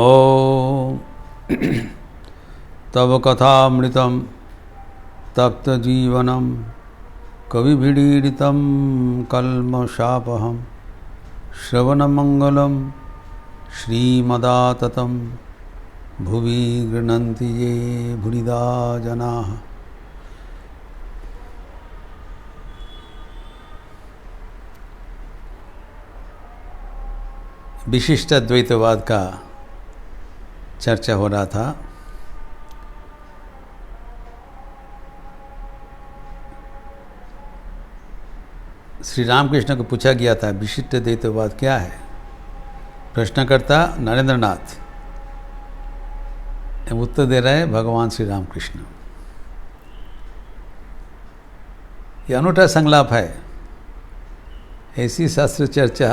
ॐ तव कथामृतं तप्तजीवनं कविभिडीडितं कल्मषापहं श्रवणमङ्गलं श्रीमदाततं भुवि गृह्णन्ति ये भुरिदा जनाः। विशिष्ट द्वैतवाद का चर्चा हो रहा था। श्री रामकृष्ण को पूछा गया था विशिष्ट द्वैतवाद क्या है। प्रश्नकर्ता नरेंद्र नाथ उत्तर दे रहे हैं भगवान श्री रामकृष्ण। यह अनूठा संलाप है। ऐसी शास्त्र चर्चा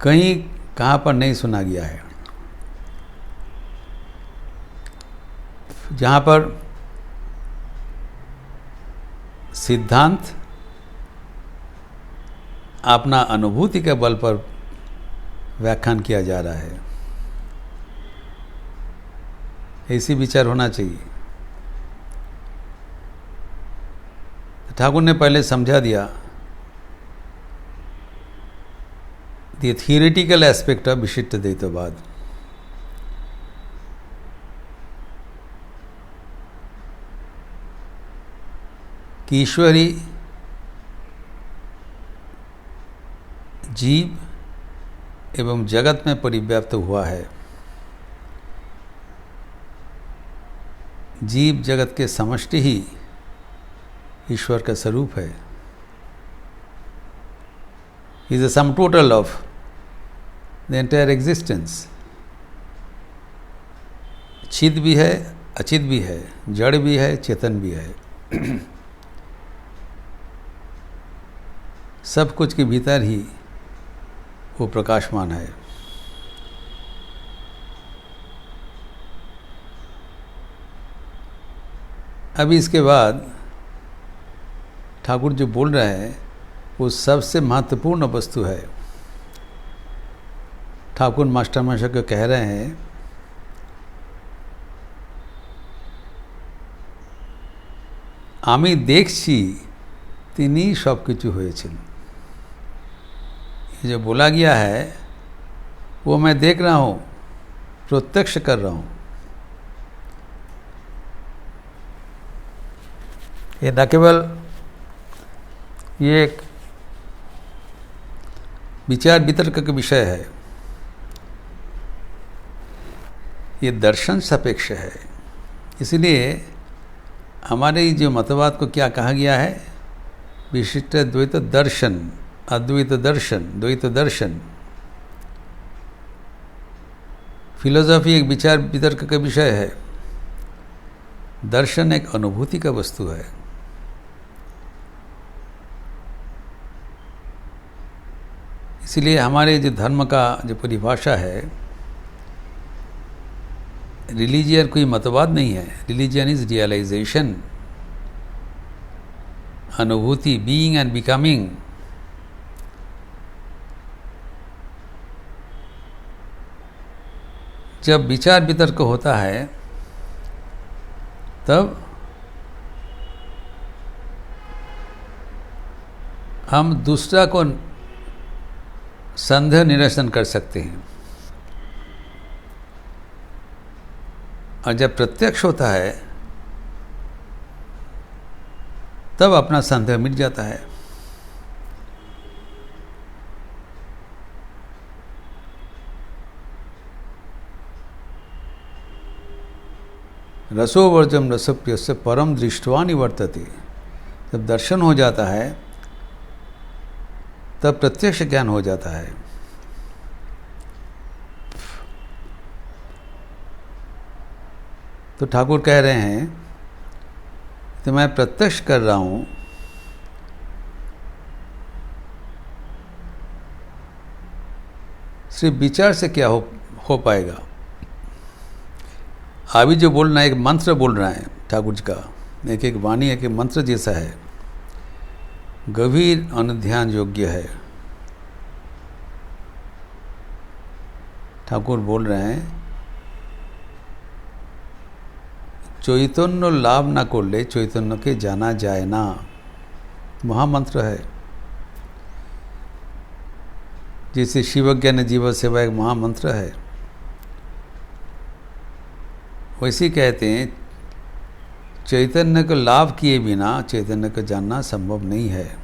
कहीं कहाँ पर नहीं सुना गया है, जहाँ पर सिद्धांत अपना अनुभूति के बल पर व्याख्यान किया जा रहा है। ऐसी विचार होना चाहिए। ठाकुर ने पहले समझा दिया the theoretical aspect of विशिष्ट द्वैतवाद। कि ईश्वरी जीव एवं जगत में परिव्याप्त हुआ है। जीव जगत के समष्टि ही ईश्वर का स्वरूप है। is the sum total of the entire existence। चित भी है, अचित भी है, जड़ भी है, चेतन भी है। सब कुछ के भीतर ही वो प्रकाशमान है। अभी इसके बाद ठाकुर जो बोल रहे हैं वो सबसे महत्वपूर्ण वस्तु है। ठाकुर मास्टर मास्टर को कह रहे हैं आमी देखছি তিনি सब কিছু হয়েছেন। ये जो बोला गया है वो मैं देख रहा हूँ, प्रत्यक्ष कर रहा हूँ। ये न केवल ये एक विचार वितर्क का विषय है, ये दर्शन सापेक्ष है। इसलिए हमारे जो मतवाद को क्या कहा गया है, विशिष्ट द्वैत दर्शन, अद्वैत दर्शन, द्वैत दर्शन। फिलोसॉफी एक विचार वितर्क का विषय है, दर्शन एक अनुभूति का वस्तु है। इसलिए हमारे जो धर्म का जो परिभाषा है, रिलीजियन कोई मतवाद नहीं है। रिलीजियन इज रियलाइजेशन, अनुभूति, बीइंग एंड बिकमिंग। जब विचार वितर्क होता है तब हम दूसरा को संदेह निरसन कर सकते हैं, और जब प्रत्यक्ष होता है तब अपना संदेह मिट जाता है। रसोवर्जम रसप्यस्य परम दृष्टवा निवर्तते। जब दर्शन हो जाता है तब प्रत्यक्ष ज्ञान हो जाता है। तो ठाकुर कह रहे हैं तो मैं प्रत्यक्ष कर रहा हूँ, सिर्फ विचार से क्या हो पाएगा। अभी जो बोलना एक मंत्र बोल रहा है ठाकुर जी का, एक एक वाणी एक एक मंत्र जैसा है, गंभीर अनुध्यान योग्य है। ठाकुर बोल रहे हैं, चैतन्य लाभ ना करले चैतन्य के जाना जाए ना, महामंत्र है। जैसे शिवज्ञान जीव सेवा एक महामंत्र है, वैसे कहते हैं चैतन्य को लाभ किए बिना चैतन्य को जानना संभव नहीं है।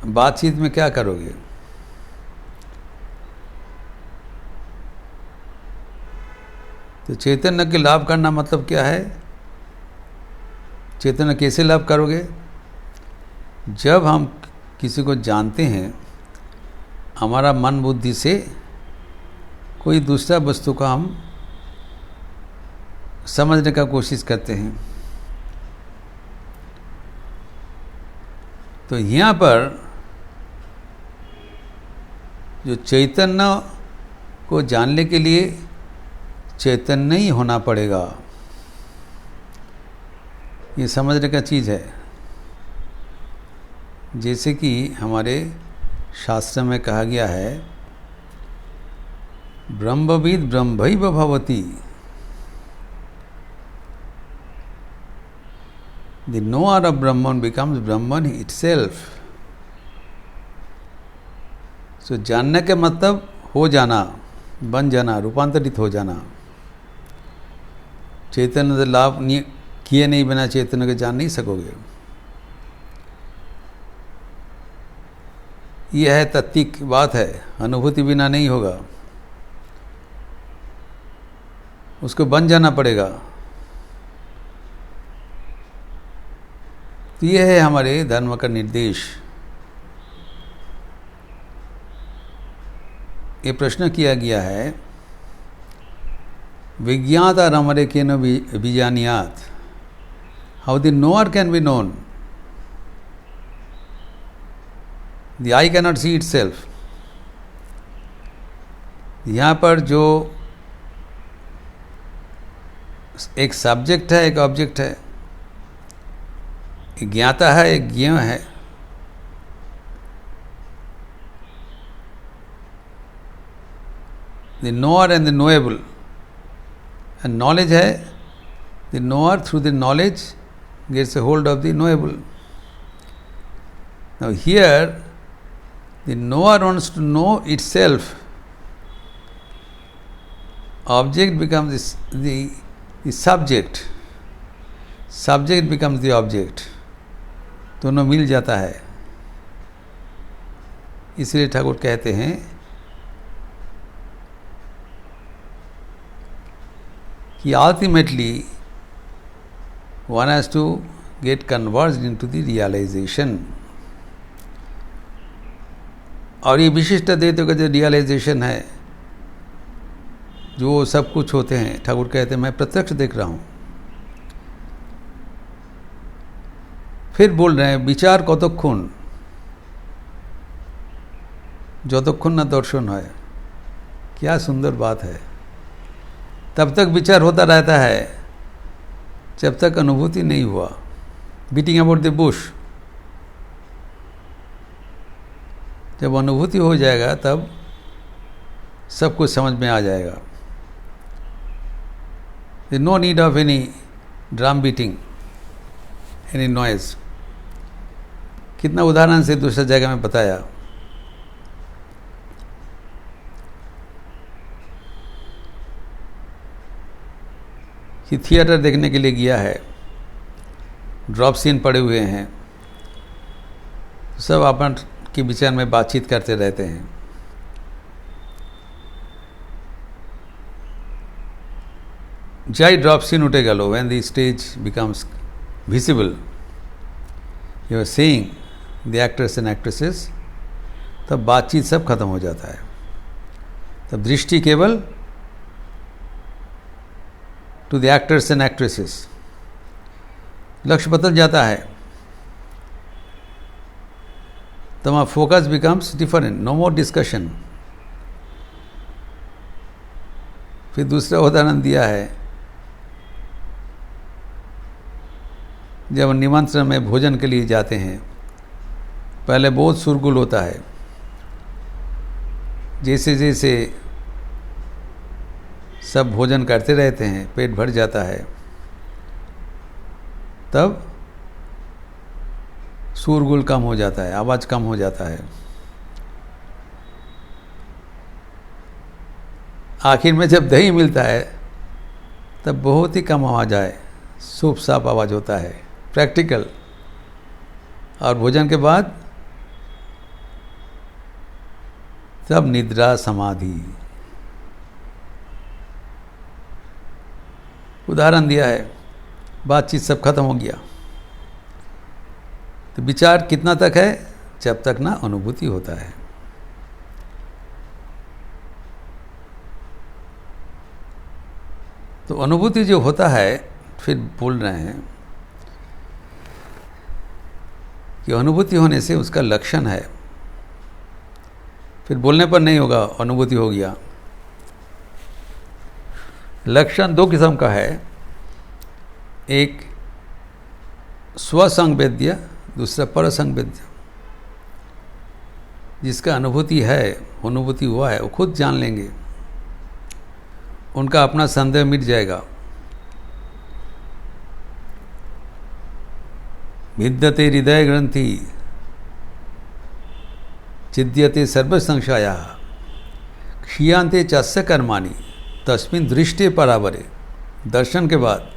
बातचीत में क्या करोगे? तो चैतन्य के लाभ करना मतलब क्या है? चैतन्य कैसे लाभ करोगे? जब हम किसी को जानते हैं, हमारा मन बुद्धि से कोई दूसरा वस्तु का हम समझने का कोशिश करते हैं। तो यहाँ पर जो चैतन्य को जानने के लिए चैतन्य ही होना पड़ेगा, ये समझने का चीज़ है। जैसे कि हमारे शास्त्र में कहा गया है, ब्रह्मविद ब्रह्मैव भवति, the knower of Brahman becomes Brahman itself. So जानने के मतलब हो जाना, बन जाना, रूपांतरित हो जाना। चैतन्य लाभ किए नहीं बिना चैतन्य को जान नहीं सकोगे। यह है तात्विक बात है, अनुभूति बिना नहीं होगा, उसको बन जाना पड़ेगा। तो यह है हमारे धर्म का निर्देश। ये प्रश्न किया गया है, विज्ञाता रमरे केन विजानियात, how the knower can be known, the eye can not see itself. यहाँ पर जो एक सब्जेक्ट है, एक ऑब्जेक्ट है, एक ज्ञाता है, एक ज्ञेय है। The knower and the knowable, and knowledge है, the knower through the knowledge gets a hold of the knowable. Now here the knower wants to know itself. Object becomes the subject, subject becomes the object, दोनों मिल जाता है। इसलिए ठाकुर कहते हैं कि ultimately one has to get converged into the realization। और ये विशिष्ट द्वैत का जो रियलाइजेशन है, जो सब कुछ होते हैं, ठाकुर कहते हैं मैं प्रत्यक्ष देख रहा हूँ। फिर बोल रहे हैं विचार कतक्षण, যতক্ষণ न दर्शन है। क्या सुंदर बात है। तब तक विचार होता रहता है जब तक अनुभूति नहीं हुआ। बीटिंग अबाउट द बुश, जब अनुभूति हो जाएगा तब सब कुछ समझ में आ जाएगा। There no need of any drum beating, any noise. कितना उदाहरण से दूसरी जगह में बताया। कि थिएटर देखने के लिए गया है, ड्रॉप सीन पड़े हुए हैं, सब अपन के विचार में बातचीत करते रहते हैं। जाई ड्रॉप सीन उठेगा लो, when the stage becomes visible, you are seeing the actors and actresses, तब बातचीत सब खत्म हो जाता है। तब दृष्टि केवल to the actors and actresses, लक्ष्य बदल जाता है। तब focus becomes different, no more discussion. फिर दूसरा उदाहरण दिया है, जब निमंत्रण में भोजन के लिए जाते हैं, पहले बहुत शोरगुल होता है, जैसे जैसे सब भोजन करते रहते हैं, पेट भर जाता है, तब शोरगुल कम हो जाता है, आवाज़ कम हो जाता है। आखिर में जब दही मिलता है तब बहुत ही कम आवाज़ आए, सूप साफ आवाज़ होता है, प्रैक्टिकल। और भोजन के बाद तब निद्रा समाधि। उदाहरण दिया है, बातचीत सब खत्म हो गया, तो विचार कितना तक है? जब तक ना अनुभूति होता है। तो अनुभूति जो होता है, फिर बोल रहे हैं कि अनुभूति होने से उसका लक्षण है, फिर बोलने पर नहीं होगा, अनुभूति हो गया। लक्षण दो किस्म का है, एक स्वसंवेद्य, दूसरा परसंवेद्य। जिसका अनुभूति है, अनुभूति हुआ है, वो खुद जान लेंगे, उनका अपना संदेह मिट जाएगा। भिद्यते हृदय ग्रंथि छिद्यते सर्व संशया क्षीयन्ते चस्य कर्माणि तस्मिन् दृष्टे परावरे। दर्शन के बाद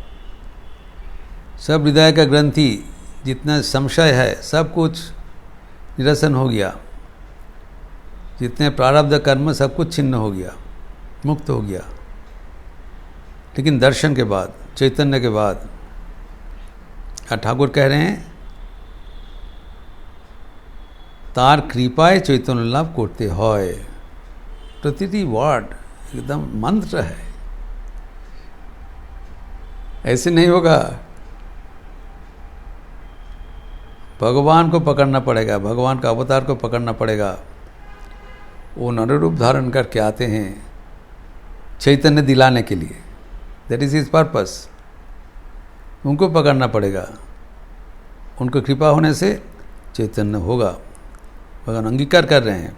सब हृदय का ग्रंथि, जितना संशय है, सब कुछ निरसन हो गया, जितने प्रारब्ध कर्म सब कुछ छिन्न हो गया, मुक्त हो गया। लेकिन दर्शन के बाद, चैतन्य के बाद, ठाकुर कह रहे हैं तार कृपाए चैतन्य लाभ करते হয়। प्रतिटी वर्ड एकदम मंत्र है, ऐसे नहीं होगा। भगवान को पकड़ना पड़ेगा, भगवान का अवतार को पकड़ना पड़ेगा। वो नररूप धारण करके आते हैं चैतन्य दिलाने के लिए, दैट इज हिज पर्पस। उनको पकड़ना पड़ेगा, उनको कृपा होने से चैतन्य होगा। भगवान अंगीकार कर रहे हैं,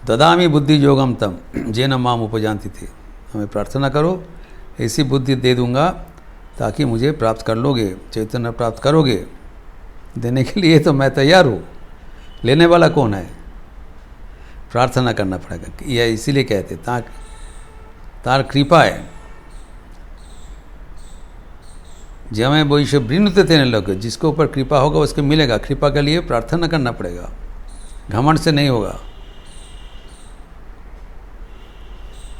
ददामी बुद्धि योगम तम जेन माम उपजानती थी। हमें प्रार्थना करो, ऐसी बुद्धि दे दूंगा ताकि मुझे प्राप्त कर लोगे, चैतन्य प्राप्त करोगे। देने के लिए तो मैं तैयार हूँ, लेने वाला कौन है? प्रार्थना करना पड़ेगा। यह इसीलिए कहते तार कृपा है, जमें वैश्य वृणुते तेने लोग, जिसके ऊपर कृपा होगा उसको मिलेगा। कृपा के लिए प्रार्थना करना पड़ेगा, घमंड से नहीं होगा।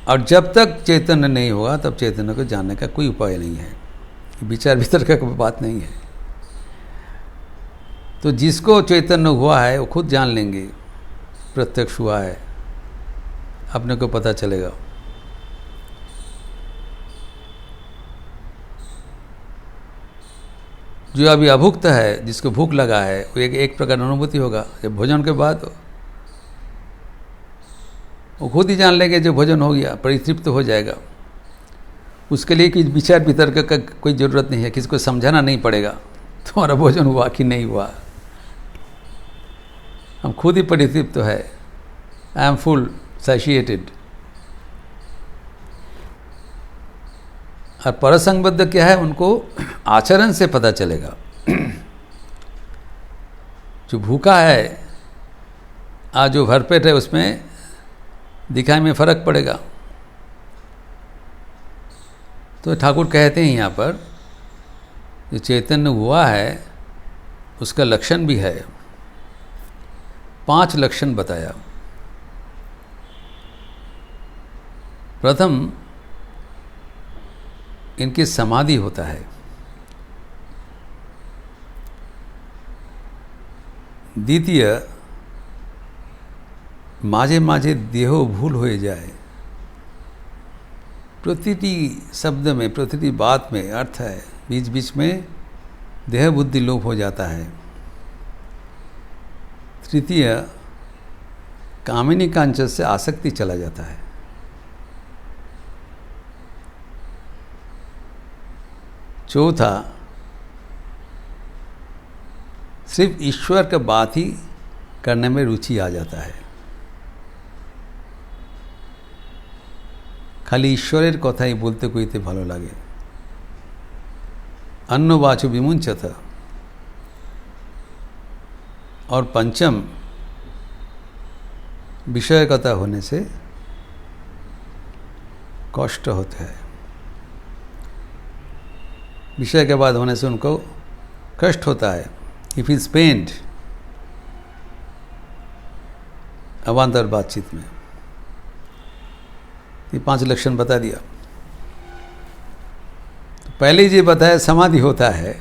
और जब तक चैतन्य नहीं होगा तब चैतन्य को जानने का कोई उपाय नहीं है, विचार भीतर का कोई बात नहीं है। तो जिसको चैतन्य हुआ है वो खुद जान लेंगे, प्रत्यक्ष हुआ है, अपने को पता चलेगा। जो अभी अभुक्त है, जिसको भूख लगा है, वो एक प्रकार अनुभूति होगा। जब भोजन के बाद वो खुद ही जान लेंगे, जो भोजन हो गया परितृप्त हो जाएगा। उसके लिए कि विचार वितर्क का कोई ज़रूरत नहीं है, किसी को समझाना नहीं पड़ेगा तुम्हारा भोजन हुआ कि नहीं हुआ। हम खुद ही परितृप्त है, आई एम फुल सैटिस्फाइड। और परसंबद्ध क्या है, उनको आचरण से पता चलेगा। जो भूखा है, आज जो भरपेट है, उसमें दिखाई में फर्क पड़ेगा। तो ठाकुर कहते हैं यहाँ पर, जो चैतन्य हुआ है उसका लक्षण भी है। 5 लक्षण बताया। प्रथम, इनकी समाधि होता है। द्वितीय, माझे माझे देहो भूल हो जाए। प्रतिटी शब्द में, प्रतिटी बात में अर्थ है, बीच बीच में देह बुद्धि लोप हो जाता है। तृतीय, कामिनी कांचन से आसक्ति चला जाता है। चौथा, सिर्फ ईश्वर का बात ही करने में रुचि आ जाता है। खाली ईश्वरेर कथाई बोलते कইতে ভালো লাগে। अन्नवाचो विमुंचत। और पंचम, विषयकता होने से कष्ट होता है। विषय के बाद होने से उनको कष्ट होता है। इफ इज पेन्ड अवान्तर बातचीत में। ये 5 लक्षण बता दिया। तो पहले ही ये बताया समाधि होता है,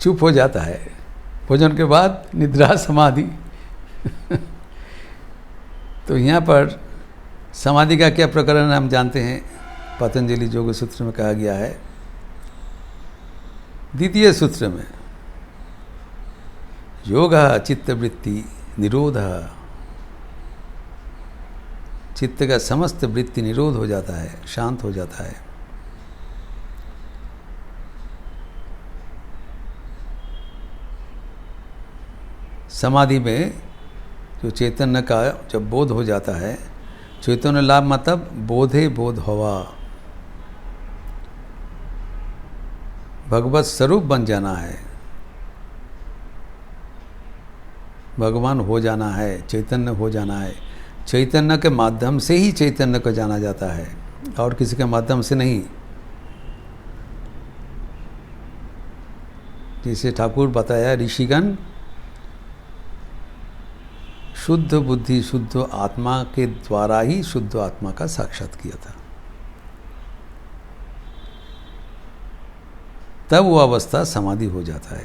चुप हो जाता है, भोजन के बाद निद्रा समाधि। तो यहाँ पर समाधि का क्या प्रकरण हम जानते हैं, पतंजलि योग सूत्र में कहा गया है। द्वितीय सूत्र में योग चित्तवृत्ति निरोध, चित्त का समस्त वृत्ति निरोध हो जाता है, शांत हो जाता है। समाधि में जो चैतन्य का जब बोध हो जाता है, चैतन्य लाभ मतलब बोधे बोध हवा, भगवत स्वरूप बन जाना है, भगवान हो जाना है, चैतन्य हो जाना है। चैतन्य के माध्यम से ही चैतन्य को जाना जाता है, और किसी के माध्यम से नहीं। जैसे ठाकुर बताया, ऋषिगण शुद्ध बुद्धि शुद्ध आत्मा के द्वारा ही शुद्ध आत्मा का साक्षात किया था। तब वो अवस्था समाधि हो जाता है।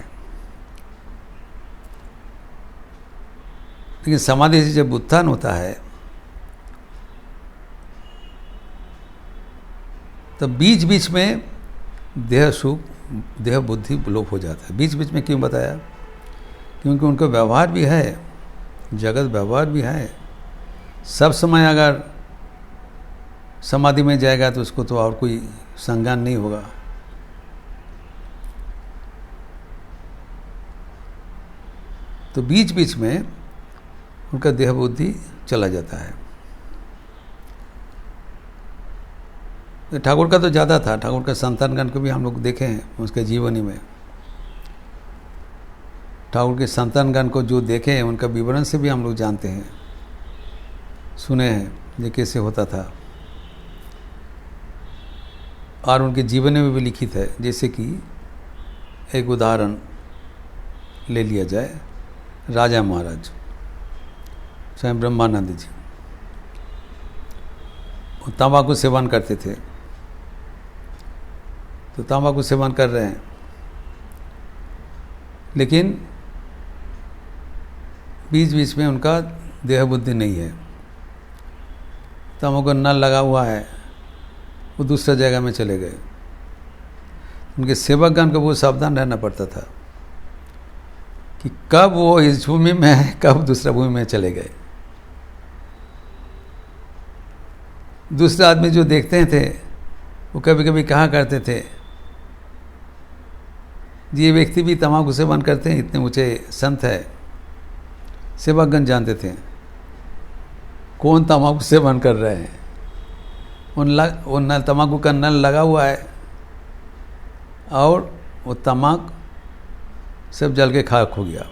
लेकिन समाधि से जब उत्थान होता है, तब बीच बीच में देह सुख देह बुद्धि लोप हो जाता है। बीच बीच में क्यों बताया? क्योंकि उनका व्यवहार भी है, जगत व्यवहार भी है। सब समय अगर समाधि में जाएगा तो उसको तो और कोई संज्ञान नहीं होगा। तो बीच बीच में उनका देह बुद्धि चला जाता है। ठाकुर का तो ज़्यादा था। ठाकुर का संतानगण को भी हम लोग देखे हैं उसके जीवनी में। ठाकुर के संतानगण को जो देखे हैं उनका विवरण से भी हम लोग जानते हैं, सुने हैं ये कैसे होता था, और उनके जीवनी में भी लिखित है। जैसे कि एक उदाहरण ले लिया जाए, राजा महाराज स्वयं ब्रह्मानंद जी, वो तंबाकू सेवन करते थे। तो तंबाकू सेवन कर रहे हैं, लेकिन बीच बीच में उनका देह बुद्धि नहीं है। तंबाकू नल लगा हुआ है, वो दूसरा जगह में चले गए। उनके सेवकगण को वो सावधान रहना पड़ता था कि कब वो इस भूमि में है, कब दूसरा भूमि में चले गए। दूसरे आदमी जो देखते थे वो कभी कभी कहा करते थे, ये व्यक्ति भी तंबाकू सेवन करते हैं, इतने ऊंचे संत है। सेवकगण जानते थे कौन तंबाकू सेवन कर रहे हैं। उन तंबाकू का नल लगा हुआ है और वो तम्बाक सब जल के खाक हो गया।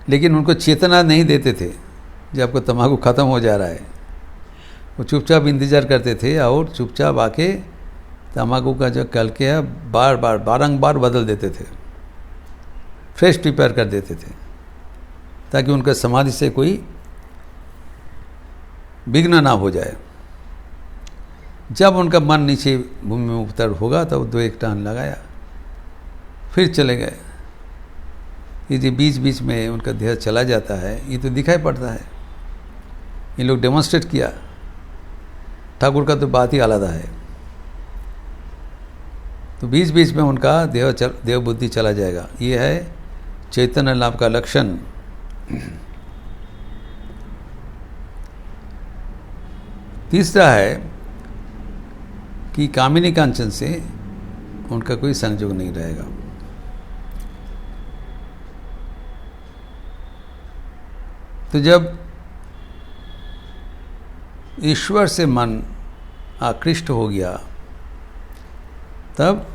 लेकिन उनको चेतना नहीं देते थे जब आपको तंबाकू ख़त्म हो जा रहा है। वो चुपचाप इंतज़ार करते थे और चुपचाप आके तंबाकू का जो कल के है बारंबार बदल देते थे, फ्रेश प्रिपेयर कर देते थे, ताकि उनका समाधि से कोई विघ्न ना हो जाए। जब उनका मन नीचे भूमि में उतर होगा तो 2-1 टन लगाया, फिर चले गए। ये जो बीच बीच में उनका देह चला जाता है, ये तो दिखाई पड़ता है। ये लोग डेमोन्स्ट्रेट किया। ठाकुर का तो बात ही आलादा है। तो बीच बीच में उनका देह बुद्धि चला जाएगा। ये है चैतन्य लाभ का लक्षण। तीसरा है कि कामिनी कांचन से उनका कोई संयोग नहीं रहेगा। तो जब ईश्वर से मन आकृष्ट हो गया तब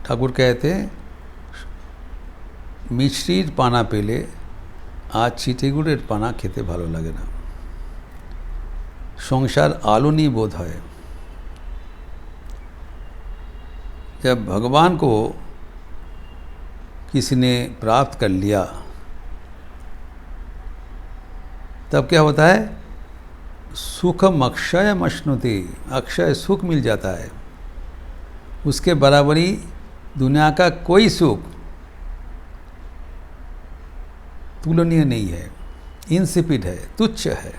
ठाकुर कहते मिश्रीर पाना पेले आज চিটে গুড়ের पाना খেতে ভালো লাগে না, संसार आलो नहीं बोध है। जब भगवान को किसी ने प्राप्त कर लिया तब क्या होता है, सुखम अक्षय मश्नुते, अक्षय सुख मिल जाता है। उसके बराबरी दुनिया का कोई सुख तुलनीय नहीं है, इंसिपिड है, तुच्छ है।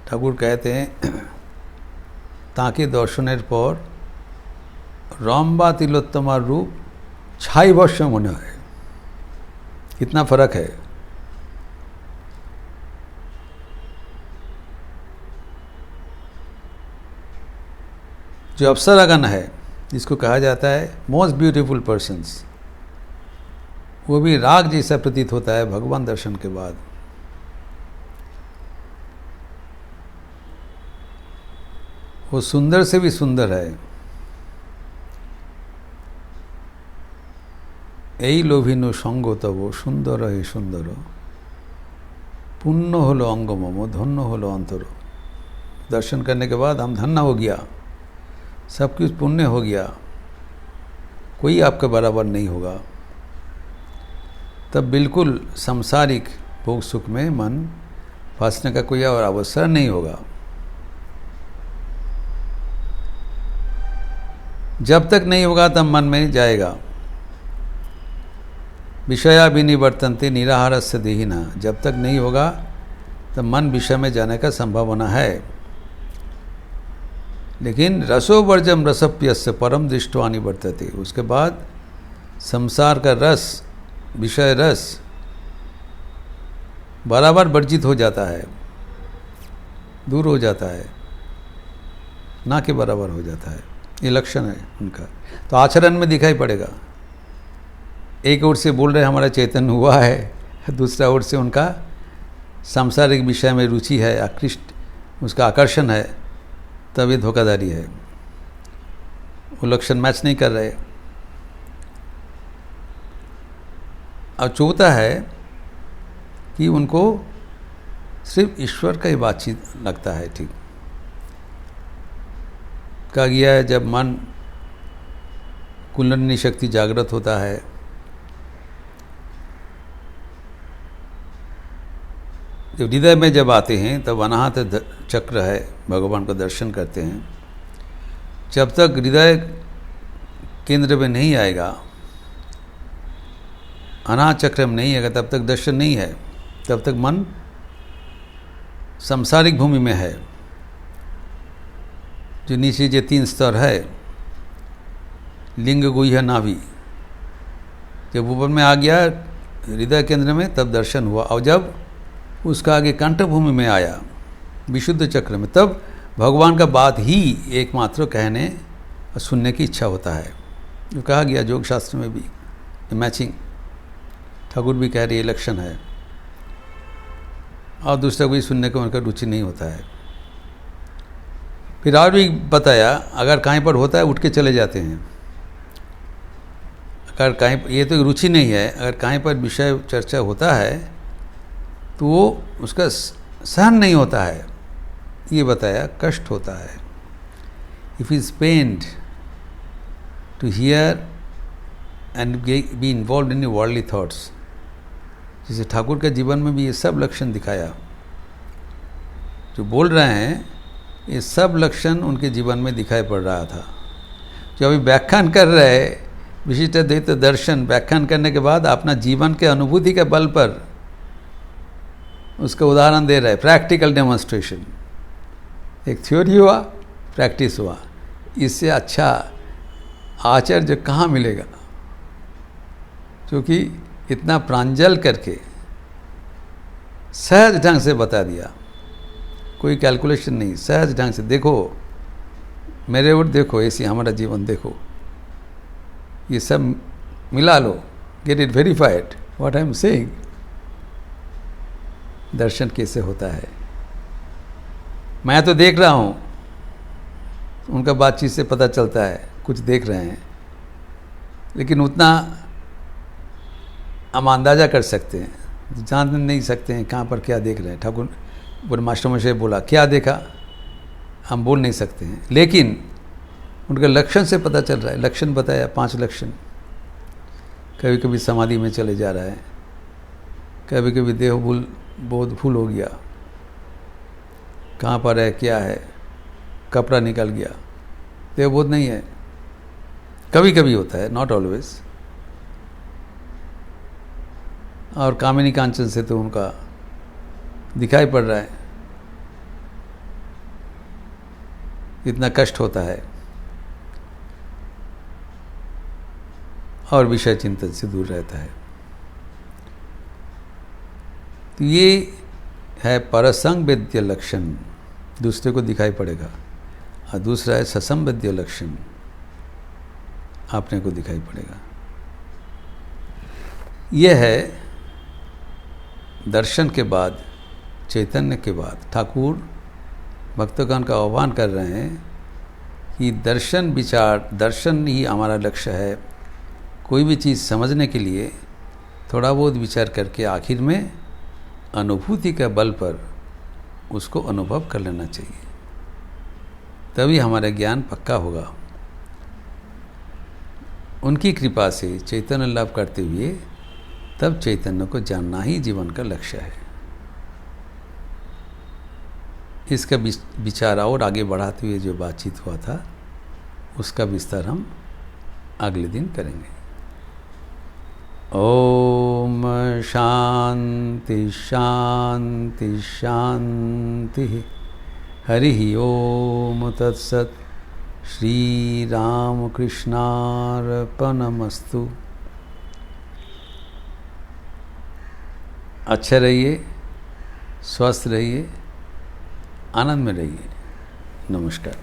ठाकुर कहते हैं ताके दर्शनेर पर रम्बा तिलोत्तमार रूप छाई वर्ष मने है। कितना फर्क है। जो अप्सरागण है जिसको कहा जाता है मोस्ट ब्यूटीफुल पर्सन्स, वो भी राग जैसा प्रतीत होता है भगवान दर्शन के बाद। वो सुंदर से भी सुंदर है। এই লোভিনু সঙ্গ তব সুন্দর হে সুন্দর, पुण्य हलो अंग मम धन्य हलो अंतर। दर्शन करने के बाद हम धन्य हो गया, सब कुछ पुण्य हो गया, कोई आपके बराबर नहीं होगा। तब बिल्कुल सांसारिक भोग सुख में मन फंसने का कोई और अवसर नहीं होगा। जब तक नहीं होगा तब मन में जाएगा। विषया विनिवर्तन्ते निराहारस्य देहिना, जब तक नहीं होगा तब मन विषय में जाने का संभावना है। लेकिन रसोवर्जम रसप्यस्य परम दृष्टवा निवर्तते, उसके बाद संसार का रस, विषय रस बराबर वर्जित हो जाता है, दूर हो जाता है, ना के बराबर हो जाता है। ये लक्षण है उनका, तो आचरण में दिखाई पड़ेगा। एक ओर से बोल रहे हमारा चैतन्य हुआ है, दूसरा ओर से उनका सांसारिक विषय में रुचि है, आकृष्ट, उसका आकर्षण है, तब ये धोखाधड़ी है। वो लक्षण मैच नहीं कर रहे। और चौथा है कि उनको सिर्फ ईश्वर का ही बातचीत लगता है। ठीक कहा गया है, जब मन कुंडलिनी शक्ति जागृत होता है जब हृदय में जब आते हैं तब अनाहत चक्र है, भगवान का दर्शन करते हैं। जब तक हृदय केंद्र में नहीं आएगा, अनाहत चक्र में नहीं आएगा, तब तक दर्शन नहीं है, तब तक मन सांसारिक भूमि में है। जो नीचे जो 3 स्तर है, लिंग गुह्य नाभि, जब ऊपर में आ गया हृदय केंद्र में तब दर्शन हुआ। और जब उसका आगे कंठभूमि में आया विशुद्ध चक्र में, तब भगवान का बात ही एकमात्र कहने और सुनने की इच्छा होता है। जो कहा गया योग शास्त्र में भी मैचिंग, ठाकुर भी कह रहे ये लक्षण है। और दूसरा कोई सुनने को उनका रुचि नहीं होता है। फिर और भी बताया, अगर कहीं पर होता है उठ के चले जाते हैं। अगर कहीं, ये तो रुचि नहीं है, अगर कहीं पर विषय चर्चा होता है तो वो उसका सहन नहीं होता है, ये बताया, कष्ट होता है। If is pained to hear and be involve in worldly thoughts, जैसे ठाकुर के जीवन में भी ये सब लक्षण दिखाया। जो बोल रहे हैं ये सब लक्षण उनके जीवन में दिखाई पड़ रहा था। जो अभी व्याख्यान कर रहे विशिष्ट द्वैत दर्शन, व्याख्यान करने के बाद अपना जीवन के अनुभूति के बल पर उसका उदाहरण दे रहे, प्रैक्टिकल डेमोन्स्ट्रेशन। एक थ्योरी हुआ, प्रैक्टिस हुआ। इससे अच्छा आचार्य कहाँ मिलेगा, क्योंकि इतना प्रांजल करके सहज ढंग से बता दिया, कोई कैलकुलेशन नहीं, सहज ढंग से। देखो मेरे ओर देखो, ऐसी हमारा जीवन देखो, ये सब मिला लो, get it verified. What I am saying, दर्शन कैसे होता है। मैं तो देख रहा हूँ, उनका बातचीत से पता चलता है कुछ देख रहे हैं, लेकिन उतना हम अंदाज़ा कर सकते हैं, जान नहीं सकते हैं कहाँ पर क्या देख रहे हैं। ठाकुर बोले, मास्टर मशे बोला क्या देखा, हम बोल नहीं सकते हैं, लेकिन उनके लक्षण से पता चल रहा है। लक्षण बताया, 5 लक्षण। कभी कभी समाधि में चले जा रहा है, कभी कभी देह बोध भूल हो गया, कहाँ पर है क्या है, कपड़ा निकल गया, देह बोध नहीं है। कभी कभी होता है, नॉट ऑलवेज। और कामिनी कांचन से तो उनका दिखाई पड़ रहा है, इतना कष्ट होता है, और विषय चिंतन से दूर रहता है। तो ये है परसंग वेद्य लक्षण, दूसरे को दिखाई पड़ेगा। और दूसरा है ससंवेद्य लक्षण, अपने को दिखाई पड़ेगा। यह है दर्शन के बाद, चैतन्य के बाद। ठाकुर भक्तगण का आह्वान कर रहे हैं कि दर्शन विचार, दर्शन ही हमारा लक्ष्य है। कोई भी चीज़ समझने के लिए थोड़ा बहुत विचार करके आखिर में अनुभूति के बल पर उसको अनुभव कर लेना चाहिए, तभी हमारा ज्ञान पक्का होगा। उनकी कृपा से चैतन्य लाभ करते हुए तब चैतन्य को जानना ही जीवन का लक्ष्य है। इसका विचार और आगे बढ़ाते हुए जो बातचीत हुआ था उसका विस्तार हम अगले दिन करेंगे। ओम शांति शांति शांति। हरि ओम तत्सत। श्री राम कृष्णार्पणमस्तु। अच्छे रहिए, स्वस्थ रहिए, आनंद में रहिए। नमस्कार।